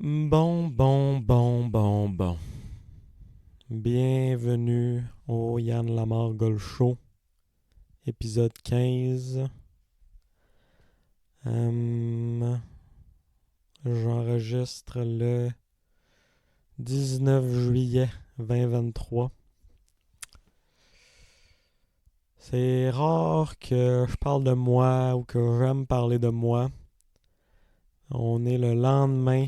Bon. Bienvenue au Yann Lamar Golf Show, épisode 15. J'enregistre le 19 juillet 2023. C'est rare que je parle de moi ou que j'aime parler de moi. On est le lendemain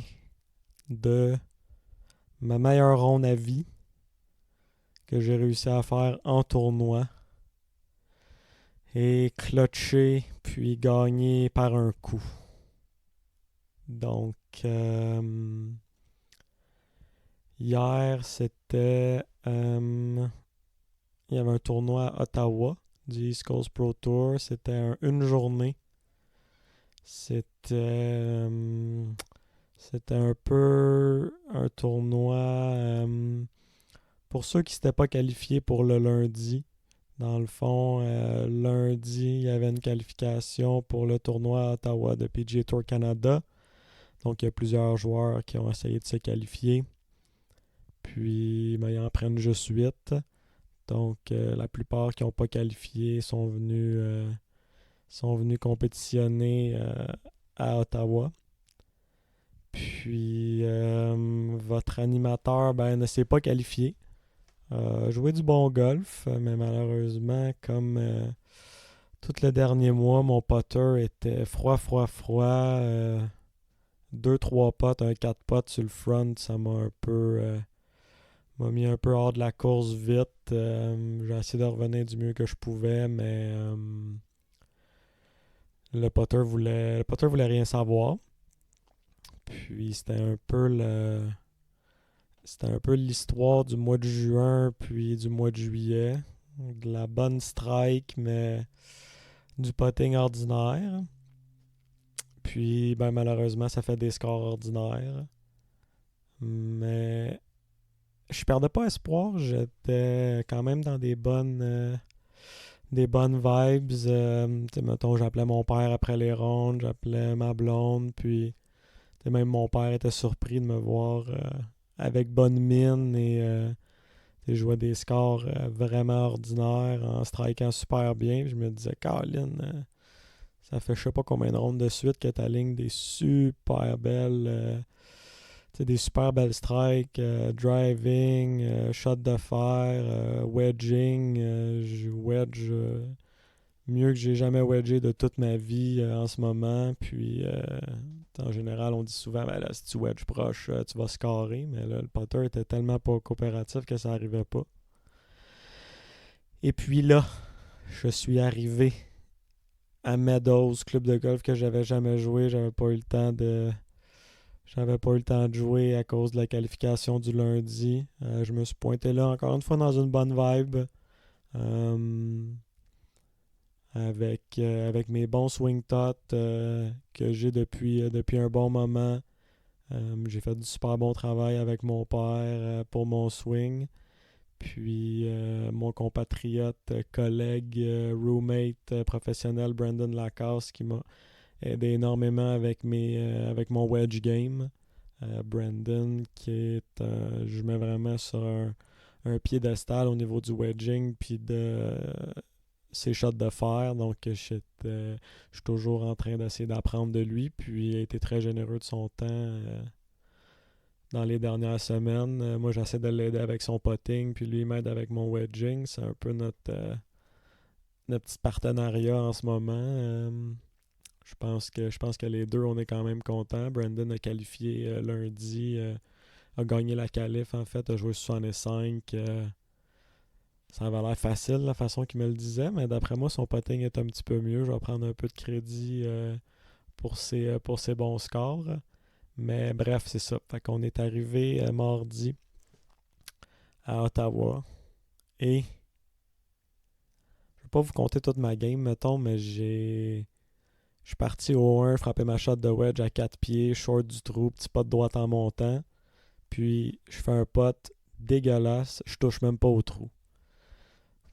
de ma meilleure ronde à vie que j'ai réussi à faire en tournoi et clutcher puis gagner par un coup. Donc, hier, il y avait un tournoi à Ottawa du East Coast Pro Tour. C'était une journée. C'était un peu un tournoi pour ceux qui ne s'étaient pas qualifiés pour le lundi. Dans le fond, lundi, il y avait une qualification pour le tournoi à Ottawa de PGA Tour Canada. Donc, il y a plusieurs joueurs qui ont essayé de se qualifier. Puis, ils en prennent juste 8. Donc, la plupart qui n'ont pas qualifié sont venus compétitionner à Ottawa. Puis, votre animateur ne s'est pas qualifié. Joué du bon golf, mais malheureusement, comme tout le dernier mois, mon putter était froid. 2-3 potes, un 4 potes sur le front, ça m'a mis un peu hors de la course vite. J'ai essayé de revenir du mieux que je pouvais, mais le putter voulait rien savoir. Puis c'était un peu l'histoire du mois de juin puis du mois de juillet. De la bonne strike, mais du putting ordinaire. Puis, malheureusement, ça fait des scores ordinaires. Mais je perdais pas espoir. J'étais quand même dans des bonnes vibes. Mettons, j'appelais mon père après les rondes, j'appelais ma blonde. Puis, même mon père était surpris de me voir avec bonne mine et je jouais des scores vraiment ordinaires en strikant super bien. Puis je me disais, Caroline, ça fait je sais pas combien de rondes de suite que tu alignes des super belles strikes, driving, shot de fer, wedging. Je wedge mieux que j'ai jamais wedgé de toute ma vie en ce moment. Puis en général, on dit souvent, là, si tu wedges proche, tu vas scorer. Mais là, le putter était tellement pas coopératif que ça n'arrivait pas. Et puis là, je suis arrivé à Meadows, club de golf que j'avais jamais joué. J'avais pas eu le temps de jouer à cause de la qualification du lundi. Je me suis pointé là encore une fois dans une bonne vibe. Avec mes bons swing thoughts que j'ai depuis un bon moment. J'ai fait du super bon travail avec mon père pour mon swing. Puis mon compatriote, collègue, roommate professionnel Brandon Lacasse qui m'a aidé énormément avec mon wedge game. Brandon qui est je mets vraiment sur un piédestal au niveau du wedging puis de ses shots de fer. Donc je suis toujours en train d'essayer d'apprendre de lui. Puis il a été très généreux de son temps dans les dernières semaines. Moi, j'essaie de l'aider avec son putting, puis lui, il m'aide avec mon wedging. C'est un peu notre petit partenariat en ce moment. Je pense que les deux, on est quand même contents. Brandon a qualifié lundi, a gagné la qualif, en fait, a joué 65. Ça avait l'air facile, la façon qu'il me le disait, mais d'après moi, son putting est un petit peu mieux. Je vais prendre un peu de crédit pour ses bons scores. Mais bref, c'est ça. Fait qu'on est arrivé mardi à Ottawa. Et je vais pas vous compter toute ma game, mettons, mais je suis parti au 1, frappé ma shot de wedge à 4 pieds, short du trou, petit pot de droite en montant. Puis je fais un pot dégueulasse, je touche même pas au trou.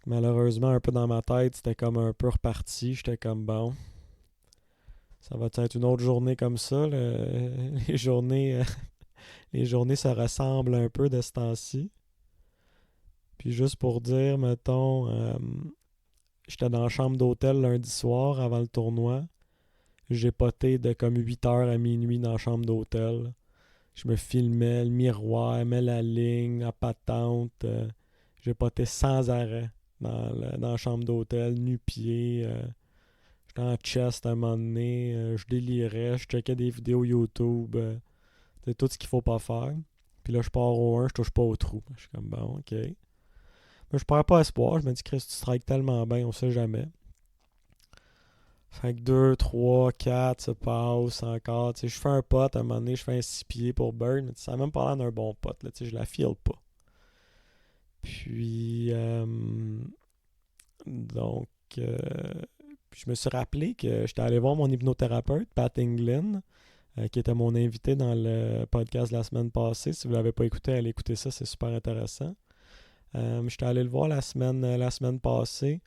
Malheureusement, un peu dans ma tête, c'était comme un peu reparti. J'étais comme bon. Ça va être une autre journée comme ça. Les journées les journées se ressemblent un peu de ce temps-ci. Puis juste pour dire, mettons, j'étais dans la chambre d'hôtel lundi soir avant le tournoi. J'ai poté de comme 8h à minuit dans la chambre d'hôtel. Je me filmais, le miroir, mets la ligne, la patente. J'ai poté sans arrêt dans la chambre d'hôtel, nu-pied. J'étais en chest à un moment donné. Je délirais, je checkais des vidéos YouTube. C'est tout ce qu'il faut pas faire. Puis là, je pars au 1, je touche pas au trou. Je suis comme, bon, ok. Mais je perds pas espoir. Je me dis, Chris, tu strikes tellement bien, on sait jamais. Fait que 2, 3, 4 se passe encore. Tu sais, je fais un putt, à un moment donné, je fais un 6 pieds pour bird, mais ça a même pas l'air d'un bon putt. Là, tu sais, je la file pas. Puis, donc, je me suis rappelé que j'étais allé voir mon hypnothérapeute, Pat Englund, qui était mon invité dans le podcast la semaine passée. Si vous ne l'avez pas écouté, allez écouter ça, c'est super intéressant. J'étais allé le voir la semaine passée.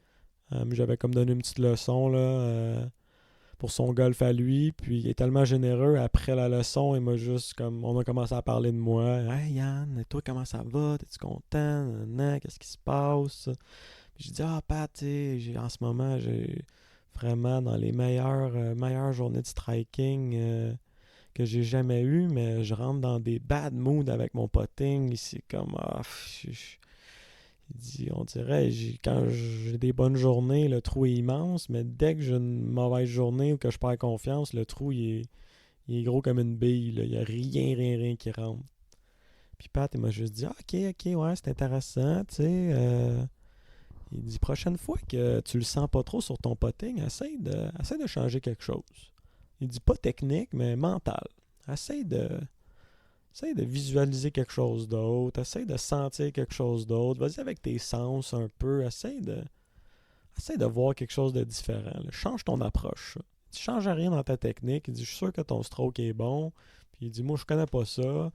J'avais comme donné une petite leçon là, pour son golf à lui. Puis il est tellement généreux. Après la leçon, il m'a juste comme. On a commencé à parler de moi. Hey Yann, et toi, comment ça va? T'es-tu content? Nanana, qu'est-ce qui se passe? Puis j'ai dit, ah Pat, en ce moment, j'ai vraiment dans les meilleures journées de striking que j'ai jamais eues, mais je rentre dans des bad moods avec mon putting. Ici, comme, il dit, on dirait, quand j'ai des bonnes journées, le trou est immense, mais dès que j'ai une mauvaise journée ou que je perds confiance, le trou, il est gros comme une bille. Là. Il n'y a rien qui rentre. Puis Pat, il m'a juste dit, ah, ok, ouais, c'est intéressant, tu sais. Il dit, prochaine fois que tu le sens pas trop sur ton putting, essaye de changer quelque chose. Il dit, pas technique, mais mental. Essaye de visualiser quelque chose d'autre. Essaye de sentir quelque chose d'autre. Vas-y avec tes sens un peu. Essaye de voir quelque chose de différent. Là. Change ton approche. Tu ne changes rien dans ta technique. Il dit, je suis sûr que ton stroke est bon. Puis il dit, moi, je connais pas ça.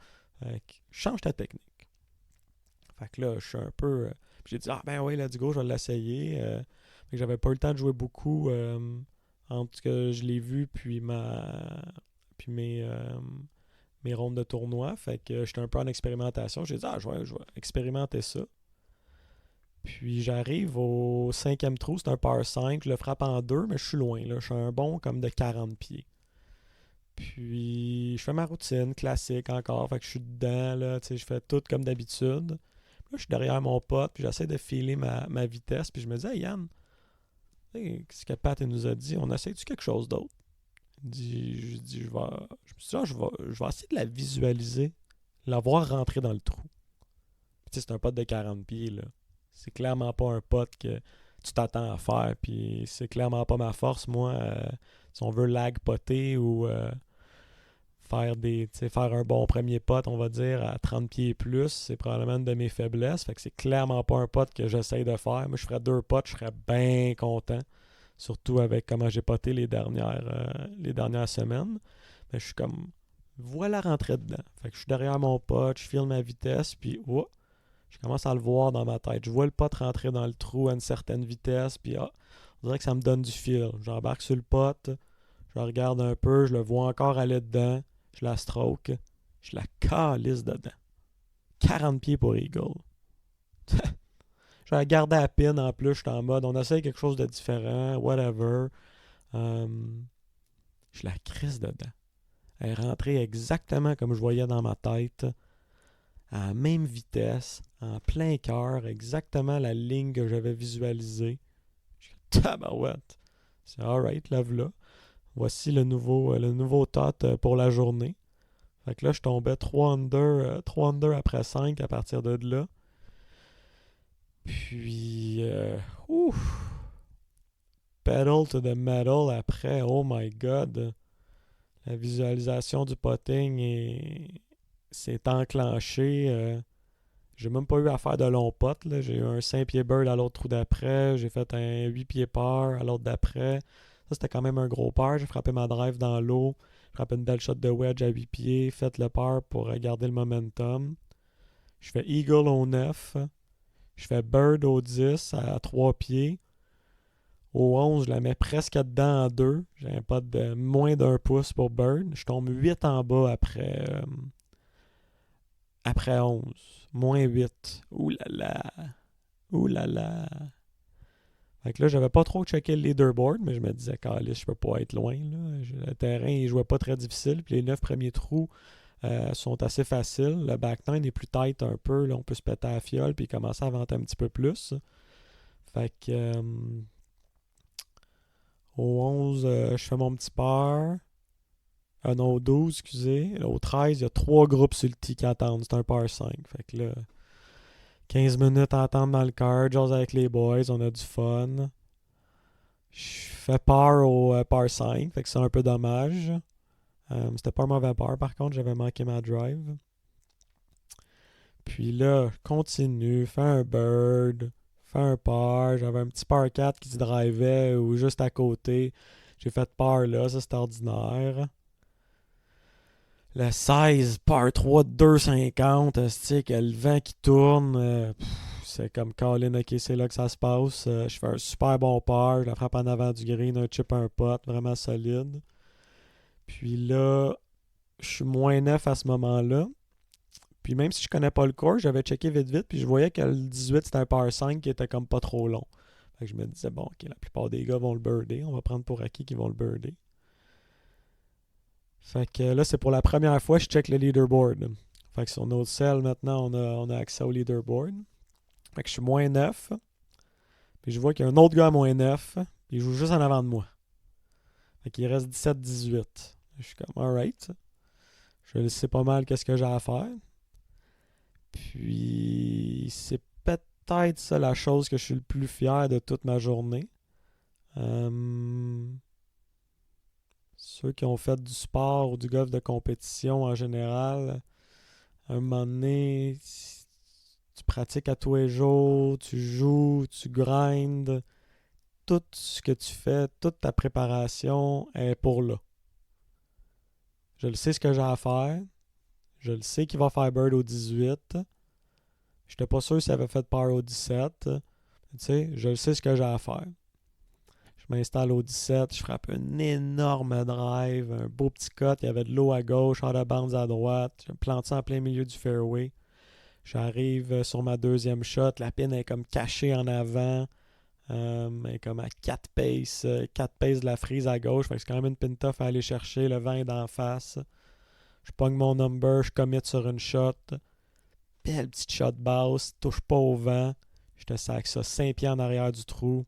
Change ta technique. Fait que là, je suis un peu... puis j'ai dit, ah ben oui, let's go, je vais l'essayer. Fait que j'avais pas eu le temps de jouer beaucoup entre ce que je l'ai vu puis mes rondes de tournoi. Fait que j'étais un peu en expérimentation. J'ai dit, je vais expérimenter ça. Puis j'arrive au 5e trou, c'est un par 5. Je le frappe en 2, mais je suis loin. Là. Je suis un bon comme de 40 pieds. Puis je fais ma routine classique encore. Fait que je suis dedans. Là, je fais tout comme d'habitude. Là, je suis derrière mon pote, puis j'essaie de filer ma vitesse. Puis je me dis, hey Yann, ce que Pat nous a dit, on essaie-tu quelque chose d'autre? Je me suis dit, je vais essayer de la visualiser, la voir rentrer dans le trou. Puis, c'est un pote de 40 pieds, là. C'est clairement pas un pote que tu t'attends à faire. Puis c'est clairement pas ma force, moi. Si on veut lag poter ou faire un bon premier pot, on va dire, à 30 pieds et plus, c'est probablement une de mes faiblesses. Fait que c'est clairement pas un pot que j'essaye de faire. Moi, je ferais 2 pots, je serais bien content. Surtout avec comment j'ai poté les dernières semaines. Mais je suis comme, voilà rentrer dedans. Fait que je suis derrière mon pot, je file ma vitesse, puis je commence à le voir dans ma tête. Je vois le pot rentrer dans le trou à une certaine vitesse, puis on dirait que ça me donne du fil. J'embarque sur le pot, je le regarde un peu, je le vois encore aller dedans, je la stroke, je la calisse dedans. 40 pieds pour Eagle. Je vais la garder à pin en plus, je suis en mode, on essaye quelque chose de différent, whatever. Je la crisse dedans. Elle est rentrée exactement comme je voyais dans ma tête, à la même vitesse, en plein cœur, exactement la ligne que j'avais visualisée. Je suis tabarouette. C'est alright, lève-là. Voici le nouveau tot pour la journée. Fait que là, je tombais 3 under après 5 à partir de là. Puis, pedal to the metal après, oh my god. La visualisation du putting s'est enclenchée. J'ai même pas eu à faire de long putt. Là. J'ai eu un 5 pieds bird à l'autre trou d'après. J'ai fait un 8 pieds par à l'autre d'après. Ça, c'était quand même un gros par. J'ai frappé ma drive dans l'eau. J'ai frappé une belle shot de wedge à 8 pieds. Fait le par pour garder le momentum. Je fais eagle au 9. Je fais bird au 10 à 3 pieds. Au 11, je la mets presque dedans en 2. J'ai un putt de moins d'1 pouce pour bird. Je tombe 8 en bas après 11. Moins 8. Ouh là là. Ouh là là. Fait que là, j'avais pas trop checké le leaderboard, mais je me disais, calisse, je peux pas être loin. Là. Le terrain, il jouait pas très difficile. Puis les 9 premiers trous sont assez faciles. Le back 9 est plus tight un peu. Là, on peut se péter à la fiole puis commencer à vanter un petit peu plus. Fait que au 11, je fais mon petit par. Non, au 12, excusez. Au 13, il y a 3 groupes sur le tee qui attendent. C'est un par 5. Fait que là, 15 minutes à attendre dans le car, jase avec les boys, on a du fun. Je fais par au par 5, fait que c'est un peu dommage. C'était pas un mauvais par, par contre, j'avais manqué ma drive. Puis là, je continue, fais un bird, fais un par. J'avais un petit par 4 qui se drivait ou juste à côté. J'ai fait par là, ça c'est ordinaire. Le 16, par 3, 2,50, stick, le vent qui tourne. C'est comme Colin, ok, c'est là que ça se passe. Je fais un super bon par, je la frappe en avant du green, un chip, un pot, vraiment solide. Puis là, je suis moins 9 à ce moment-là. Puis même si je connais pas le cours, j'avais checké vite vite, puis je voyais que le 18 c'était un par 5 qui était comme pas trop long. Fait que je me disais, bon, ok, la plupart des gars vont le birder, on va prendre pour acquis qu'ils vont le birder. Fait que là, c'est pour la première fois que je check le leaderboard. Fait que sur notre cell, maintenant, on a accès au leaderboard. Fait que je suis moins 9. Puis je vois qu'il y a un autre gars à moins 9. Puis il joue juste en avant de moi. Fait qu'il reste 17-18. Je suis comme, alright. Je sais pas mal qu'est-ce que j'ai à faire. Puis c'est peut-être ça la chose que je suis le plus fier de toute ma journée. Ceux qui ont fait du sport ou du golf de compétition en général, à un moment donné, tu pratiques à tous les jours, tu joues, tu grindes. Tout ce que tu fais, toute ta préparation est pour là. Je le sais ce que j'ai à faire. Je le sais qu'il va faire bird au 18. Je n'étais pas sûr s'il avait fait par au 17. Tu sais, je le sais ce que j'ai à faire. Je m'installe au 17, je frappe un énorme drive, un beau petit cut, il y avait de l'eau à gauche, out of bounds à droite, je me plante ça en plein milieu du fairway. J'arrive sur ma deuxième shot, la pin est comme cachée en avant, elle est comme à 4 paces, 4 paces de la frise à gauche, fait que c'est quand même une pin tough à aller chercher, le vent est d'en face. Je pogne mon number, je commit sur une shot, belle petite shot basse, touche pas au vent, je te sac ça 5 pieds en arrière du trou.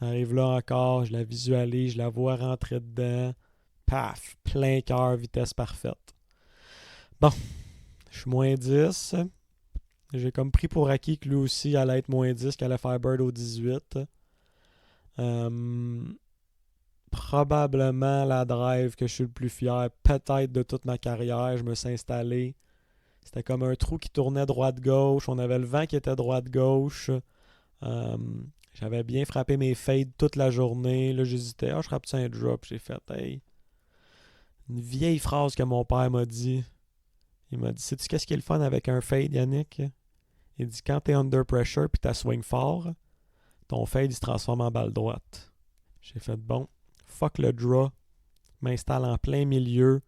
Arrive là encore, je la visualise, je la vois rentrer dedans. Paf, plein cœur, vitesse parfaite. Bon, je suis moins 10. J'ai comme pris pour acquis que lui aussi allait être moins 10, qu'il allait faire bird au 18. Probablement la drive que je suis le plus fier, peut-être de toute ma carrière. Je me suis installé. C'était comme un trou qui tournait droite-gauche. On avait le vent qui était droite-gauche. J'avais bien frappé mes fades toute la journée. Là, j'hésitais. Je frappe un drop. J'ai fait, hey. Une vieille phrase que mon père m'a dit. Il m'a dit, sais-tu qu'est-ce qui est le fun avec un fade, Yannick? Il dit, quand t'es under pressure puis t'as swing fort, ton fade, il se transforme en balle droite. J'ai fait, bon, fuck le draw. M'installe en plein milieu.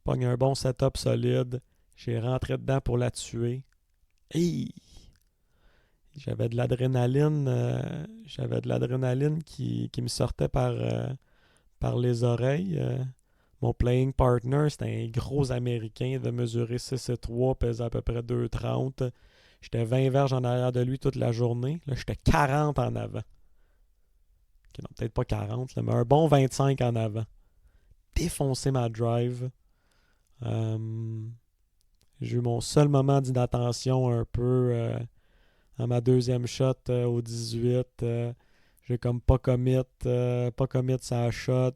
Pogne un bon setup solide. J'ai rentré dedans pour la tuer. Hey! J'avais de l'adrénaline qui me sortait par les oreilles. Mon playing partner, c'était un gros Américain de mesurer 6,3, pesait à peu près 2,30. J'étais 20 verges en arrière de lui toute la journée. Là, j'étais 40 en avant. Okay, non, peut-être pas 40, là, mais un bon 25 en avant. Défoncer ma drive. J'ai eu mon seul moment d'inattention un peu à ma deuxième shot au 18. J'ai comme pas commit sa shot.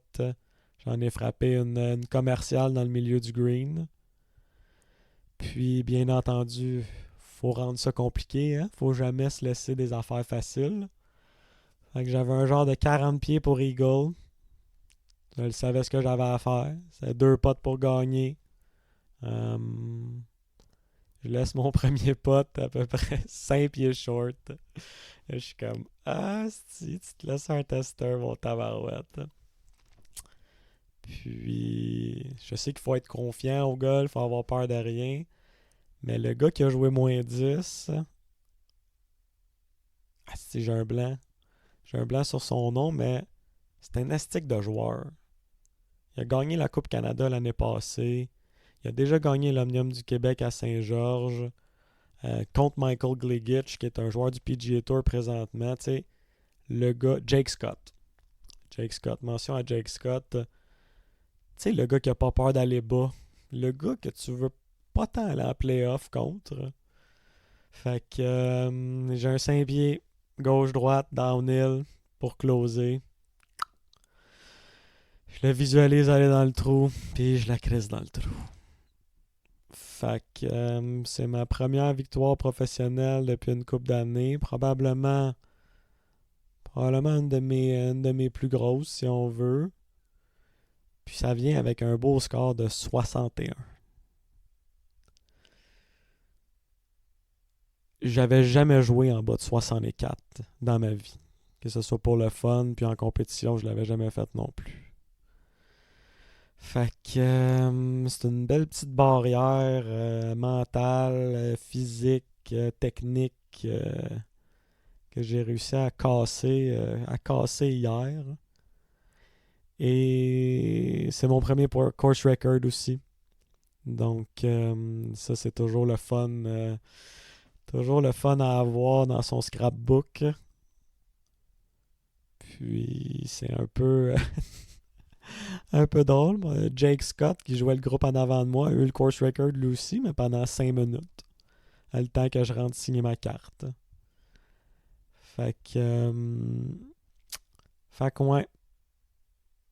J'en ai frappé une commerciale dans le milieu du green. Puis, bien entendu, faut rendre ça compliqué. Hein? Faut jamais se laisser des affaires faciles. Fait que j'avais un genre de 40 pieds pour Eagle. Je savais ce que j'avais à faire. C'est 2 potes pour gagner. Je laisse mon premier pot à peu près 5 pieds short. Je suis comme, ah, si tu te laisses un tester, mon tabarouette. Puis, je sais qu'il faut être confiant au golf, faut avoir peur de rien. Mais le gars qui a joué -10, ah, si j'ai un blanc. J'ai un blanc sur son nom, mais c'est un astique de joueur. Il a gagné la Coupe Canada l'année passée. Il a déjà gagné l'Omnium du Québec à Saint-Georges contre Michael Gligic, qui est un joueur du PGA Tour présentement. Tu sais, le gars, Jake Scott. Jake Scott, mention à Jake Scott. Tu sais, le gars qui a pas peur d'aller bas. Le gars que tu veux pas tant aller en playoff contre. Fait que j'ai un 5 pieds, gauche-droite, downhill pour closer. Je le visualise aller dans le trou, puis je la crisse dans le trou. Fait que c'est ma première victoire professionnelle depuis une couple d'années. Probablement une de mes plus grosses, si on veut. Puis ça vient avec un beau score de 61. J'avais jamais joué en bas de 64 dans ma vie. Que ce soit pour le fun, puis en compétition, je l'avais jamais fait non plus. Fait que c'est une belle petite barrière mentale, physique, technique que j'ai réussi à casser hier. Et c'est mon premier course record aussi. Donc ça c'est toujours le fun à avoir dans son scrapbook. Puis c'est un peu drôle. Jake Scott, qui jouait le groupe en avant de moi, a eu le course record lui aussi, mais pendant 5 minutes. À le temps que je rentre signer ma carte. Fait que. Fait que ouais.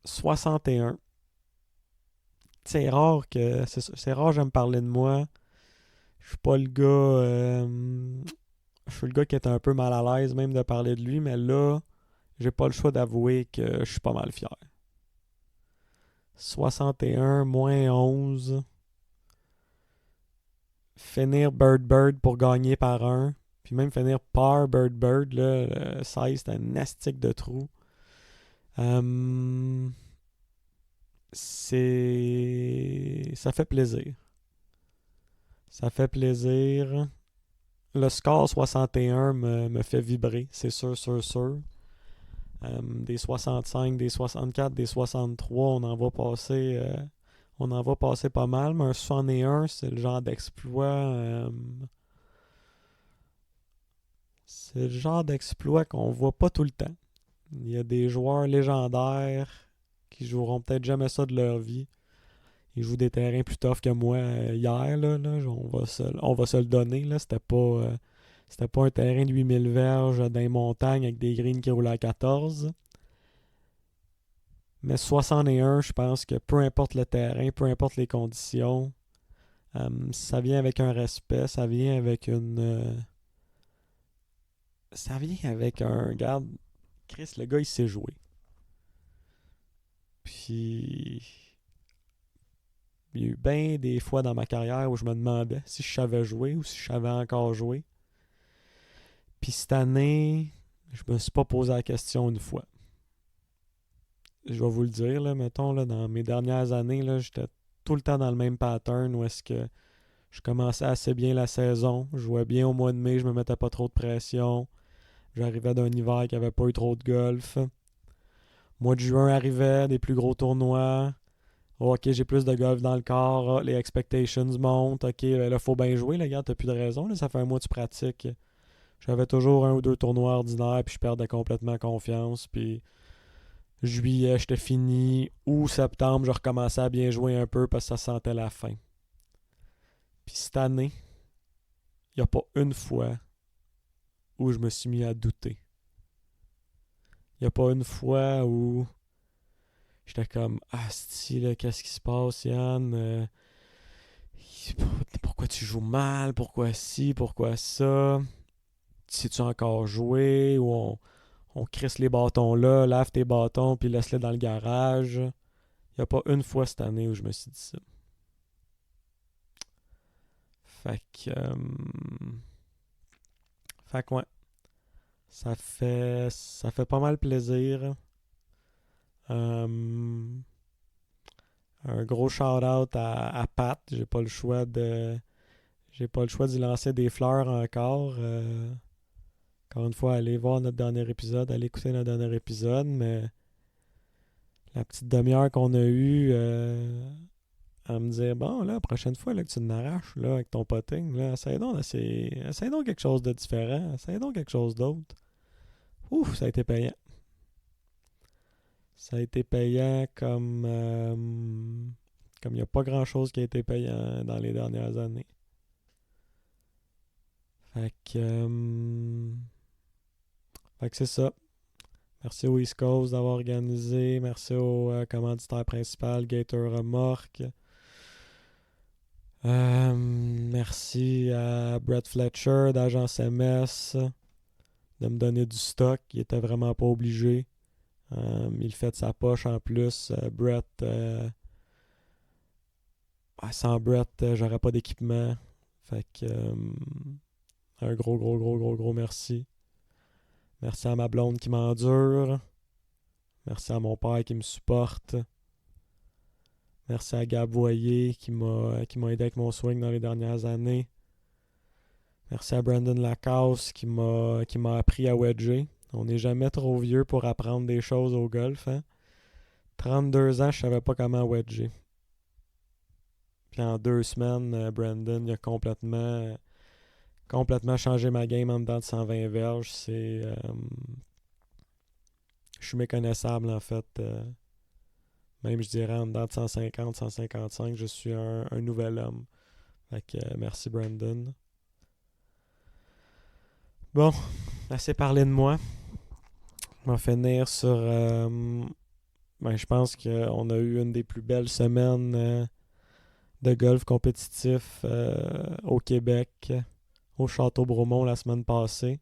61. C'est rare que. C'est rare que j'aime parler de moi. Je suis pas le gars. Je suis le gars qui est un peu mal à l'aise même de parler de lui, mais là, j'ai pas le choix d'avouer que je suis pas mal fier. 61, -11. Finir Bird pour gagner par un. Puis même finir par Bird, là, le 16, c'est un astique de trou. Ça fait plaisir. Ça fait plaisir. Le score 61 me fait vibrer, c'est sûr, sûr, sûr. Des 65, des 64, des 63, on en va passer pas mal, mais un 61, c'est le genre d'exploit. C'est le genre d'exploit qu'on voit pas tout le temps. Il y a des joueurs légendaires qui joueront peut-être jamais ça de leur vie. Ils jouent des terrains plus tough que moi hier, on va se le donner. Là. C'était pas un terrain de 8000 verges dans les montagnes avec des greens qui roulent à 14. Mais 61, je pense que peu importe le terrain, peu importe les conditions, ça vient avec un respect, ça vient avec ça vient avec un... Regarde, Chris, le gars, il sait jouer. Puis... Il y a eu bien des fois dans ma carrière où je me demandais si je savais jouer ou si je savais encore jouer. Puis cette année, je me suis pas posé la question une fois. Je vais vous le dire, là, mettons, là, dans mes dernières années, là, j'étais tout le temps dans le même pattern où est-ce que je commençais assez bien la saison. Je jouais bien au mois de mai, je me mettais pas trop de pression. J'arrivais d'un hiver qui avait pas eu trop de golf. Mois de juin arrivait, des plus gros tournois. Oh, ok, j'ai plus de golf dans le corps. Oh, les expectations montent. Ok, ben là, faut bien jouer, les gars. T'as plus de raison. Là, ça fait un mois que tu pratiques. J'avais toujours un ou deux tournois ordinaires, puis je perdais complètement confiance. Puis juillet, j'étais fini. Août, septembre, je recommençais à bien jouer un peu parce que ça sentait la fin. Puis cette année, il n'y a pas une fois où je me suis mis à douter. Il n'y a pas une fois où j'étais comme ah, si, là, qu'est-ce qui se passe, Yann? Pourquoi tu joues mal? Pourquoi ci? Pourquoi ça? Sais-tu encore jouer? Ou on crisse les bâtons là, lave tes bâtons, puis laisse-les dans le garage. Il n'y a pas une fois cette année où je me suis dit ça. Fait que. Fait que ouais. Ça fait pas mal plaisir. Un gros shout-out à Pat. J'ai pas le choix d'y lancer des fleurs encore. Encore une fois, allez voir notre dernier épisode, allez écouter notre dernier épisode, mais la petite demi-heure qu'on a eue à me dire, bon, là, la prochaine fois là, que tu n'arraches là, avec ton potting, là, essaye donc quelque chose de différent, essaye donc quelque chose d'autre. Ouf, ça a été payant. Ça a été payant comme il n'y a pas grand-chose qui a été payant dans les dernières années. Fait que, c'est ça. Merci au East Coast d'avoir organisé. Merci au commanditaire principal, Gator Remorque. Merci à Brett Fletcher d'Agence MS de me donner du stock. Il était vraiment pas obligé. Il fait de sa poche en plus. Brett, sans Brett, j'aurais pas d'équipement. Fait que un gros merci. Merci à ma blonde qui m'endure. Merci à mon père qui me supporte. Merci à Gab Boyer qui m'a aidé avec mon swing dans les dernières années. Merci à Brandon Lacasse qui m'a appris à wedger. On n'est jamais trop vieux pour apprendre des choses au golf. Hein? 32 ans, je savais pas comment wedger. Puis en 2 semaines, Brandon il a complètement changé ma game en dedans de 120 verges. Je suis méconnaissable en fait. Même je dirais en dedans de 150, 155, je suis un nouvel homme. Fait que merci Brandon. Bon, assez parlé de moi. On va finir sur... je pense qu'on a eu une des plus belles semaines de golf compétitif au Québec, au Château-Bromont la semaine passée.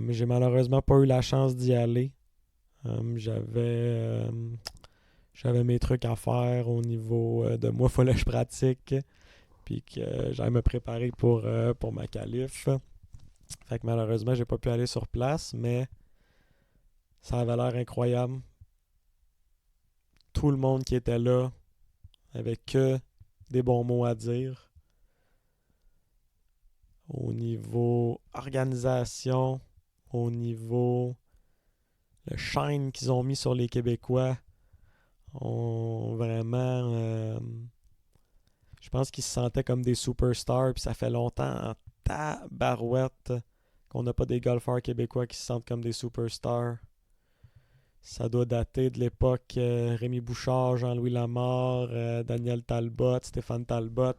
J'ai malheureusement pas eu la chance d'y aller. J'avais mes trucs à faire au niveau de moi, il fallait que je pratique. Puis que j'allais me préparer pour ma qualif. Fait que malheureusement, j'ai pas pu aller sur place, mais ça avait l'air incroyable. Tout le monde qui était là avait que des bons mots à dire. Au niveau organisation, au niveau le shine qu'ils ont mis sur les Québécois, ont vraiment... je pense qu'ils se sentaient comme des superstars, puis ça fait longtemps en tabarouette qu'on n'a pas des golfeurs québécois qui se sentent comme des superstars. Ça doit dater de l'époque Rémi Bouchard, Jean-Louis Lamar, Daniel Talbot, Stéphane Talbot,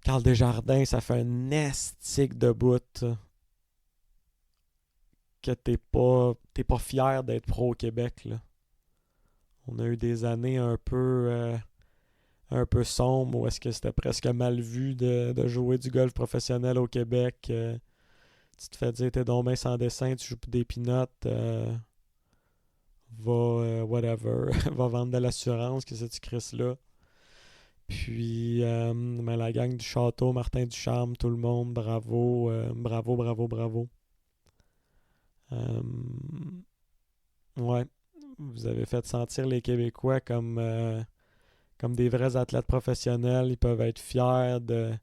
Carl Desjardins. Ça fait un estique de bout que t'es pas fier d'être pro au Québec. Là. On a eu des années un peu sombres où est-ce que c'était presque mal vu de jouer du golf professionnel au Québec. Tu te fais dire t'es donc bien sans dessin, tu joues pour des peanuts. Whatever, va vendre de l'assurance, que c'est tu Chris là. Puis la gang du château, Martin Ducharme, tout le monde, bravo. Ouais, vous avez fait sentir les Québécois comme des vrais athlètes professionnels. Ils peuvent être fiers de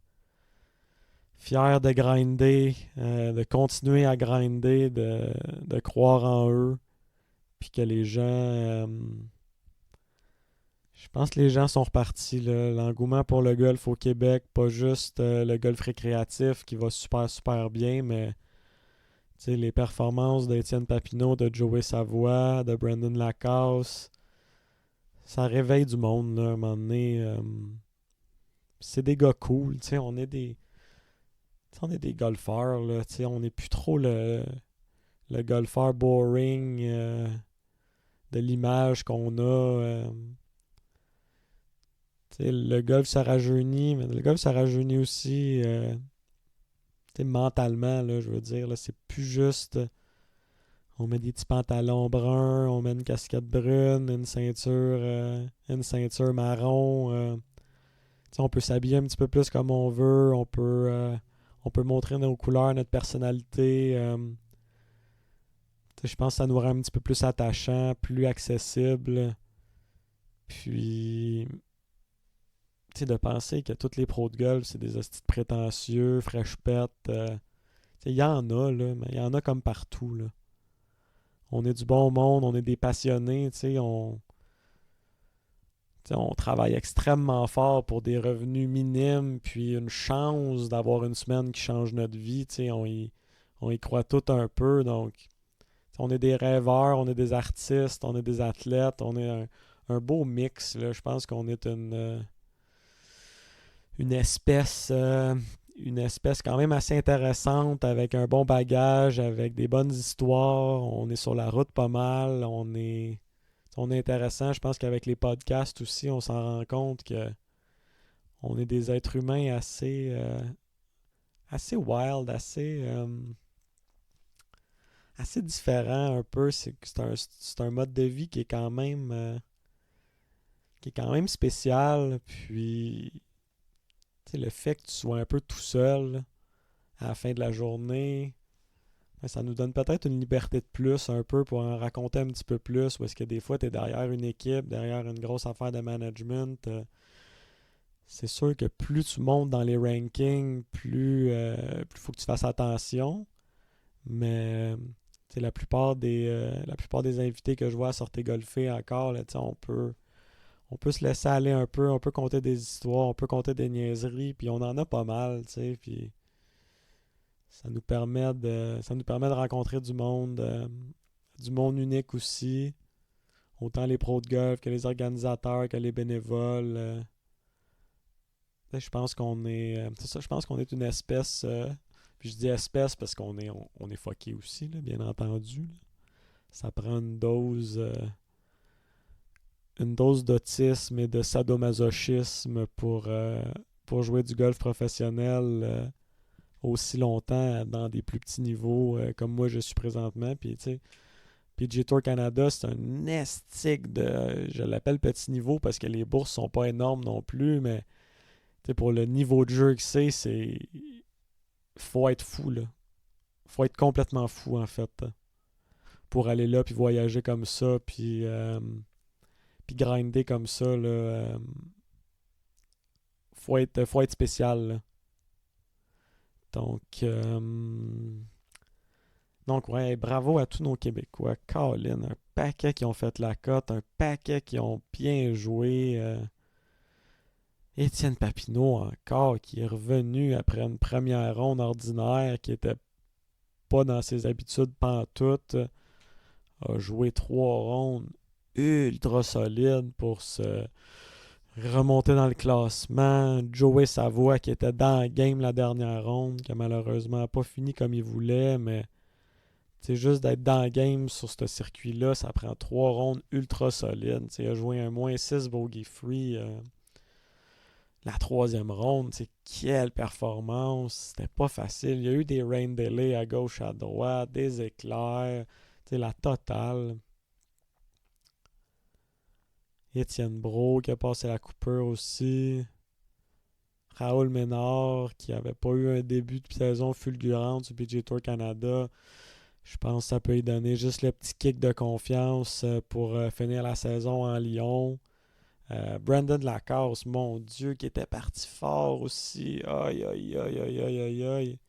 grinder, de continuer à grinder, de croire en eux. Puis que les gens... je pense que les gens sont repartis. Là. L'engouement pour le golf au Québec, pas juste le golf récréatif qui va super bien, mais les performances d'Étienne Papineau, de Joey Savoie, de Brandon Lacasse, ça réveille du monde là, à un moment donné. C'est des gars cool. On est des golfeurs. Là, on n'est plus trop le golfeur boring de l'image qu'on a. Le golf ça rajeunit, mais le golf ça rajeunit aussi mentalement, là, je veux dire. Là, c'est plus juste on met des petits pantalons bruns, on met une casquette brune, une ceinture marron. On peut s'habiller un petit peu plus comme on veut, on peut montrer nos couleurs, notre personnalité. Je pense que ça nous rend un petit peu plus attachant, plus accessible. Puis, tu sais, de penser que tous les pros de golf, c'est des hosties de prétentieux, fresh pet. Il y en a, là, mais il y en a comme partout, là. On est du bon monde, on est des passionnés, on travaille extrêmement fort pour des revenus minimes, puis une chance d'avoir une semaine qui change notre vie, on y croit tout un peu, donc on est des rêveurs, on est des artistes, on est des athlètes, on est un beau mix, là. Je pense qu'on est une espèce une espèce quand même assez intéressante avec un bon bagage, avec des bonnes histoires. On est sur la route pas mal. On est intéressant. Je pense qu'avec les podcasts aussi, on s'en rend compte que on est des êtres humains assez wild, assez différents un peu. C'est un mode de vie qui est quand même spécial. Puis le fait que tu sois un peu tout seul à la fin de la journée, ça nous donne peut-être une liberté de plus un peu pour en raconter un petit peu plus, ou est-ce que des fois tu es derrière une équipe, derrière une grosse affaire de management. C'est sûr que plus tu montes dans les rankings, plus faut que tu fasses attention. Mais la plupart des invités que je vois à sortir golfer encore, là, on peut se laisser aller un peu, on peut compter des histoires, on peut compter des niaiseries, puis on en a pas mal, puis ça nous permet de rencontrer du monde unique aussi, autant les pros de golf que les organisateurs, que les bénévoles. Je pense qu'on est, c'est ça, je pense qu'on est une espèce, puis je dis espèce parce qu'on est fucké aussi, là, bien entendu, là. Ça prend une dose d'autisme et de sadomasochisme pour jouer du golf professionnel aussi longtemps dans des plus petits niveaux comme moi je suis présentement. Puis, tu sais, PGA Tour Canada, c'est un estique de. Je l'appelle petit niveau parce que les bourses sont pas énormes non plus, mais pour le niveau de jeu que c'est. Faut être fou, là. Faut être complètement fou, en fait, pour aller là, puis voyager comme ça, puis grinder comme ça, là. Faut être spécial, là. Donc, ouais, bravo à tous nos Québécois. Colin, un paquet qui ont fait la cote, un paquet qui ont bien joué. Étienne Papineau encore, qui est revenu après une première ronde ordinaire qui était pas dans ses habitudes pantoute. A joué 3 rondes ultra solides pour se remonter dans le classement. Joey Savoie qui était dans la game la dernière ronde, qui a malheureusement pas fini comme il voulait, mais c'est juste d'être dans le game sur ce circuit-là, ça prend 3 rondes ultra solides. Il a joué un -6 bogey free la troisième ronde. Quelle performance! C'était pas facile. Il y a eu des rain delay à gauche, à droite, des éclairs, la totale. Étienne Brault qui a passé la coupure aussi. Raoul Ménard qui avait pas eu un début de saison fulgurant du PGA Tour Canada. Je pense que ça peut lui donner juste le petit kick de confiance pour finir la saison en Lyon. Brandon Lacasse, mon Dieu, qui était parti fort aussi. Aïe, aïe, aïe, aïe, aïe, aïe, aïe.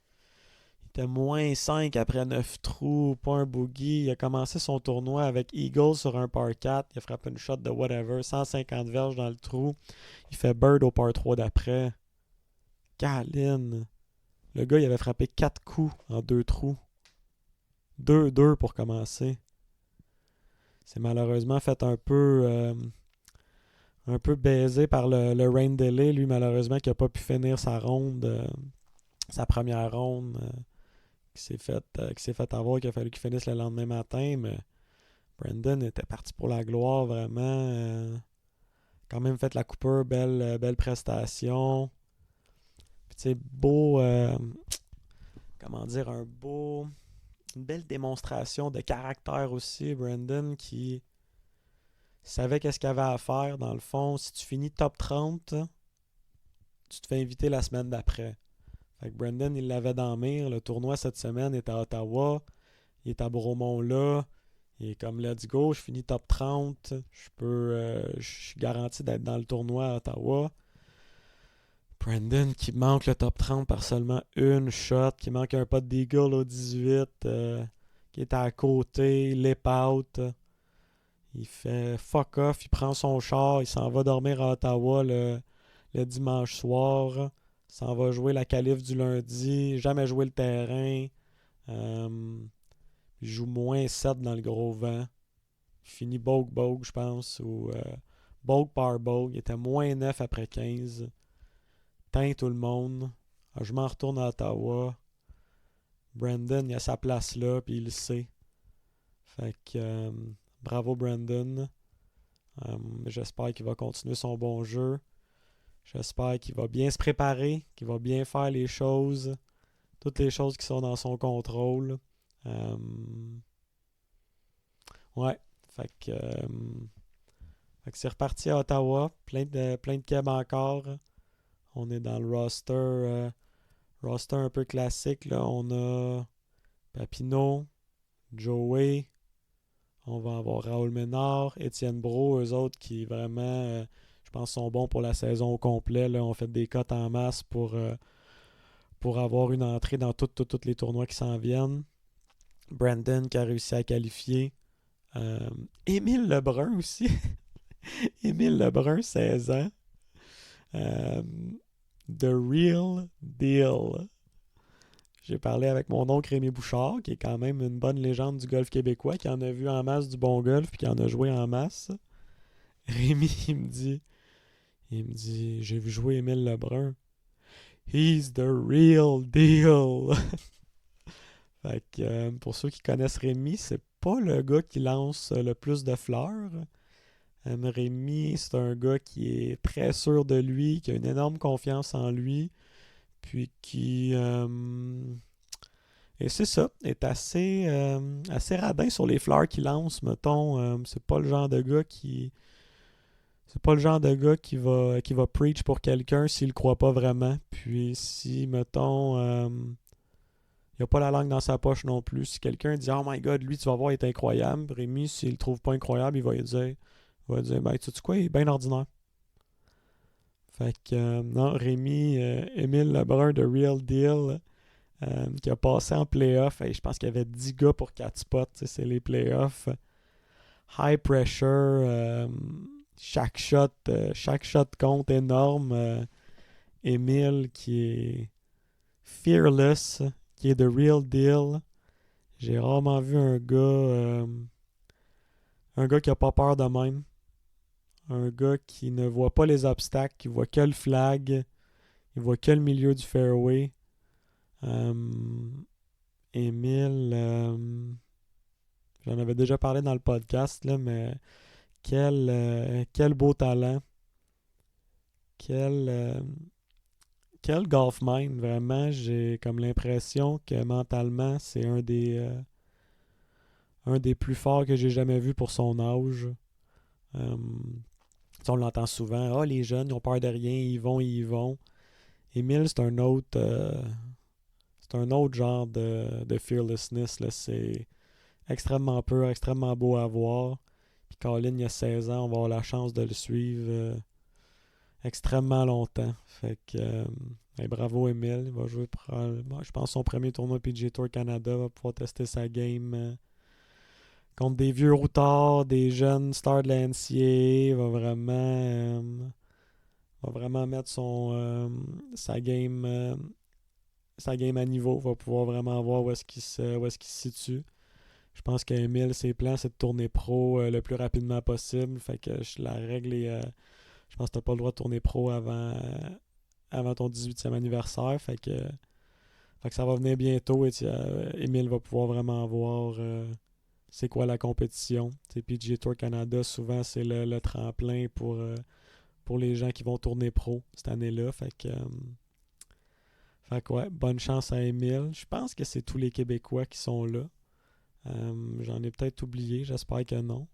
Il était -5 après 9 trous, pas un bogey. Il a commencé son tournoi avec Eagle sur un par 4. Il a frappé une shot de whatever, 150 verges dans le trou. Il fait bird au par 3 d'après. Caline. Le gars, il avait frappé 4 coups en 2 trous. 2-2 pour commencer. C'est malheureusement fait un peu baisé par le rain delay. Lui, malheureusement, qui n'a pas pu finir sa ronde, sa première ronde, qui s'est fait avoir, qu'il a fallu qu'il finisse le lendemain matin. Mais Brandon était parti pour la gloire, vraiment. Quand même fait la coupure, belle prestation. Puis, tu sais, beau. Comment dire, une belle démonstration de caractère aussi. Brandon qui savait qu'est-ce qu'il avait à faire. Dans le fond, si tu finis top 30, tu te fais inviter la semaine d'après. Fait que Brandon, il l'avait dans la mire. Le tournoi cette semaine est à Ottawa. Il est à Bromont là. Il est comme let's go, je finis top 30. Je suis garanti d'être dans le tournoi à Ottawa. Brandon qui manque le top 30 par seulement une shot, qui manque un pot d'Eagle au 18, qui est à côté, lip out. Il fait fuck off, il prend son char, il s'en va dormir à Ottawa le dimanche soir. Il s'en va jouer la qualif du lundi, jamais joué le terrain. Il joue -7 dans le gros vent. Il finit Bogue, je pense, ou Bogue par Bogue. Il était -9 après 15. Teint tout le monde. Alors, je m'en retourne à Ottawa. Brandon, il a sa place là, puis il le sait. Fait que bravo Brandon. J'espère qu'il va continuer son bon jeu. J'espère qu'il va bien se préparer, qu'il va bien faire les choses, toutes les choses qui sont dans son contrôle. Ouais, fait que c'est reparti à Ottawa, plein de keb encore. On est dans le roster un peu classique là. On a Papineau, Joey, on va avoir Raoul Ménard, Étienne Brault, eux autres qui vraiment, je pense, sont bons pour la saison au complet. Là. On fait des cotes en masse pour avoir une entrée dans tous les tournois qui s'en viennent. Brandon qui a réussi à qualifier. Émile Lebrun aussi. Émile Lebrun, 16 ans. The Real Deal. J'ai parlé avec mon oncle Rémi Bouchard, qui est quand même une bonne légende du golf québécois, qui en a vu en masse du bon golf, puis qui en a joué en masse. Rémi, il me dit, j'ai vu jouer Émile Lebrun. He's the real deal. Fait que pour ceux qui connaissent Rémi, c'est pas le gars qui lance le plus de fleurs. Rémi, c'est un gars qui est très sûr de lui, qui a une énorme confiance en lui, puis qui... et c'est ça, est assez radin sur les fleurs qu'il lance, mettons. C'est pas le genre de gars qui... C'est pas le genre de gars qui va preach pour quelqu'un s'il le croit pas vraiment. Puis si, mettons, il a pas la langue dans sa poche non plus. Si quelqu'un dit oh my god, lui tu vas voir, il est incroyable. Rémi, s'il le trouve pas incroyable, il va dire ben tu sais quoi, il est bien ordinaire. Fait que non, Rémi, Émile Lebrun de Real Deal, qui a passé en playoff. Je pense qu'il y avait 10 gars pour 4 spots. C'est les playoffs. High pressure. Chaque shot compte énorme. Émile qui est fearless, qui est the real deal. J'ai rarement vu un gars qui a pas peur de même. Un gars qui ne voit pas les obstacles, qui voit que le flag, il voit que le milieu du fairway. Émile, j'en avais déjà parlé dans le podcast, là, mais quel beau talent. Quel golf mind, vraiment. J'ai comme l'impression que mentalement, c'est un des plus forts que j'ai jamais vu pour son âge. On l'entend souvent. Ah, les jeunes, ils ont peur de rien, ils vont. Émile, c'est un autre genre de fearlessness. Là. C'est extrêmement pur, extrêmement beau à voir. Puis Colin, il a 16 ans, on va avoir la chance de le suivre extrêmement longtemps. Fait que bravo Émile. Il va jouer je pense son premier tournoi PGA Tour Canada. Va pouvoir tester sa game contre des vieux routards, des jeunes stars de la NCAA. Va vraiment mettre sa game à niveau. Va pouvoir vraiment voir où est-ce qu'il se situe. Je pense qu'Émile, ses plans, c'est de tourner pro le plus rapidement possible. Fait que la règle est... je pense que t'as pas le droit de tourner pro avant ton 18e anniversaire. Fait que ça va venir bientôt et Émile va pouvoir vraiment voir c'est quoi la compétition. PGA Tour Canada, souvent, c'est le tremplin pour les gens qui vont tourner pro cette année-là. Fait que ouais, bonne chance à Émile. Je pense que c'est tous les Québécois qui sont là. J'en ai peut-être oublié, j'espère que non.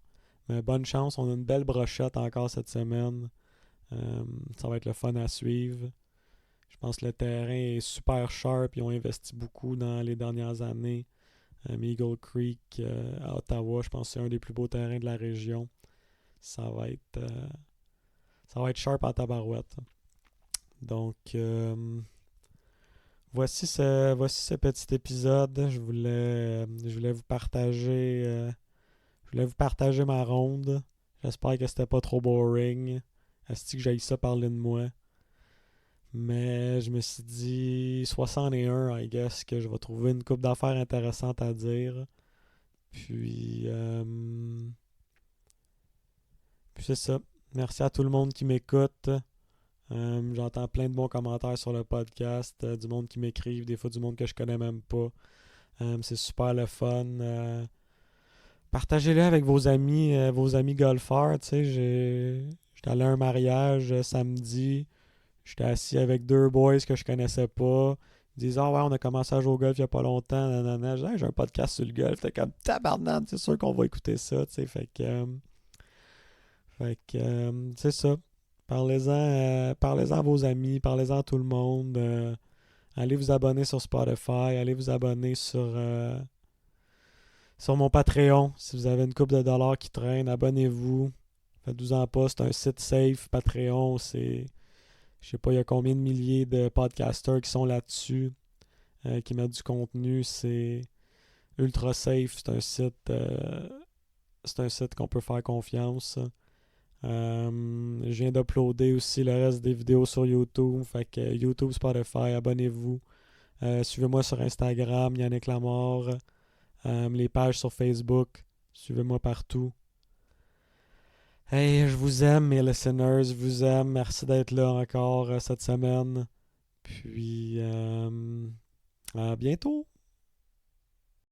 Mais bonne chance, on a une belle brochette encore cette semaine. Ça va être le fun à suivre. Je pense que le terrain est super sharp. Ils ont investi beaucoup dans les dernières années. Eagle Creek à Ottawa. Je pense que c'est un des plus beaux terrains de la région. Ça va être sharp en tabarouette. Donc, voici ce petit épisode. Je voulais vous partager ma ronde. J'espère que c'était pas trop boring. Est-ce que j'ai ça parler de moi? Mais je me suis dit 61, I guess, que je vais trouver une coupe d'affaires intéressante à dire. Puis c'est ça. Merci à tout le monde qui m'écoute. J'entends plein de bons commentaires sur le podcast, du monde qui m'écrivent, des fois du monde que je connais même pas. C'est super le fun. Partagez-le avec vos amis golfeurs. Tu sais, j'étais allé à un mariage samedi. J'étais assis avec deux boys que je connaissais pas. Ils disent ah ouais, on a commencé à jouer au golf il y a pas longtemps. Nanana. J'ai un podcast sur le golf. T'es comme tabarnak, c'est sûr qu'on va écouter ça. Tu sais, c'est ça. Parlez-en à vos amis, parlez-en à tout le monde. Allez vous abonner sur Spotify, allez vous abonner sur mon Patreon. Si vous avez une couple de dollars qui traîne, abonnez-vous. Faites-vous-en pas, c'est un site safe. Patreon, je sais pas, il y a combien de milliers de podcasters qui sont là-dessus, qui mettent du contenu. C'est ultra safe. C'est un site qu'on peut faire confiance. Je viens d'uploader aussi le reste des vidéos sur YouTube. Fait que YouTube, Spotify, abonnez-vous. Suivez-moi sur Instagram, Yannick Lamar. Les pages sur Facebook. Suivez-moi partout. Hey, je vous aime, mes listeners. Je vous aime. Merci d'être là encore cette semaine. Puis, à bientôt.